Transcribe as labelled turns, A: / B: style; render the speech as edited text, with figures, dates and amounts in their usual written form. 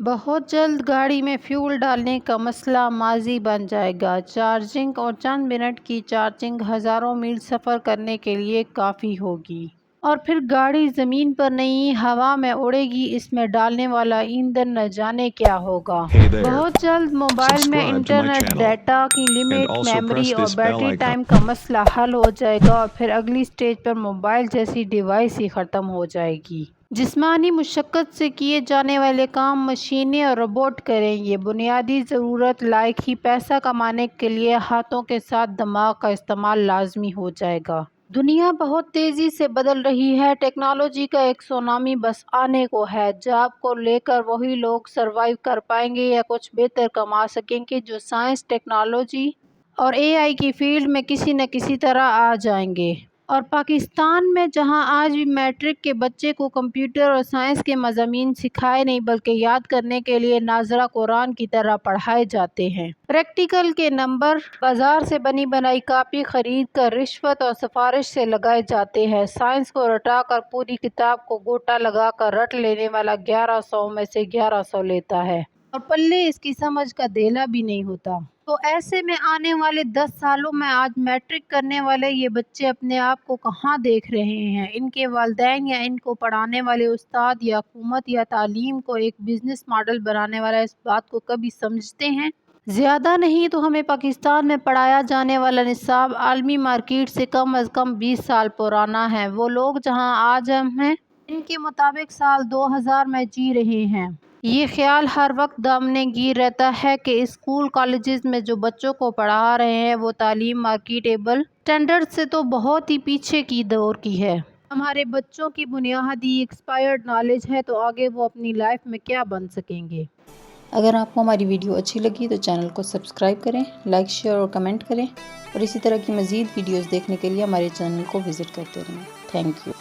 A: بہت جلد گاڑی میں فیول ڈالنے کا مسئلہ ماضی بن جائے گا۔ چارجنگ اور چند منٹ کی چارجنگ ہزاروں میل سفر کرنے کے لیے کافی ہوگی۔ اور پھر گاڑی زمین پر نہیں، ہوا میں اڑے گی۔ اس میں ڈالنے والا ایندھن نہ جانے کیا ہوگا۔ بہت جلد موبائل میں انٹرنیٹ، ڈیٹا کی لمٹ، میموری اور بیٹری ٹائم کا مسئلہ حل ہو جائے گا، اور پھر اگلی سٹیج پر موبائل جیسی ڈیوائس ہی ختم ہو جائے گی۔ جسمانی مشقت سے کیے جانے والے کام مشینیں اور روبوٹ کریں گے۔ بنیادی ضرورت لائق ہی پیسہ کمانے کے لیے ہاتھوں کے ساتھ دماغ کا استعمال لازمی ہو جائے گا۔ دنیا بہت تیزی سے بدل رہی ہے۔ ٹیکنالوجی کا ایک سونامی بس آنے کو ہے۔ جاب کو لے کر وہی لوگ سروائیو کر پائیں گے یا کچھ بہتر کما سکیں گے جو سائنس، ٹیکنالوجی اور AI کی فیلڈ میں کسی نہ کسی طرح آ جائیں گے۔ اور پاکستان میں جہاں آج بھی میٹرک کے بچے کو کمپیوٹر اور سائنس کے مضامین سکھائے نہیں بلکہ یاد کرنے کے لیے ناظرہ قرآن کی طرح پڑھائے جاتے ہیں۔ پریکٹیکل کے نمبر بازار سے بنی بنائی کاپی خرید کر رشوت اور سفارش سے لگائے جاتے ہیں۔ سائنس کو رٹا کر پوری کتاب کو گوٹا لگا کر رٹ لینے والا 1100 میں سے 1100 لیتا ہے، اور پلے اس کی سمجھ کا دھیلا بھی نہیں ہوتا۔ تو ایسے میں آنے والے 10 سالوں میں آج میٹرک کرنے والے یہ بچے اپنے آپ کو کہاں دیکھ رہے ہیں؟ ان کے والدین یا ان کو پڑھانے والے استاد یا حکومت یا تعلیم کو ایک بزنس ماڈل بنانے والا اس بات کو کبھی سمجھتے ہیں؟ زیادہ نہیں تو ہمیں پاکستان میں پڑھایا جانے والا نصاب عالمی مارکیٹ سے کم از کم 20 سال پرانا ہے۔ وہ لوگ جہاں آج ہم ہیں، ان کے مطابق سال 2000 میں جی رہے ہیں۔ یہ خیال ہر وقت دامنے گیر رہتا ہے کہ اسکول کالجز میں جو بچوں کو پڑھا رہے ہیں وہ تعلیم مارکیٹیبل سٹینڈرڈ سے تو بہت ہی پیچھے کی دور کی ہے۔ ہمارے بچوں کی بنیادی ایکسپائرڈ نالج ہے تو آگے وہ اپنی لائف میں کیا بن سکیں گے؟
B: اگر آپ کو ہماری ویڈیو اچھی لگی تو چینل کو سبسکرائب کریں، لائک، شیئر اور کمنٹ کریں، اور اسی طرح کی مزید ویڈیوز دیکھنے کے لیے ہمارے چینل کو وزٹ کرتے رہیں۔ Thank you.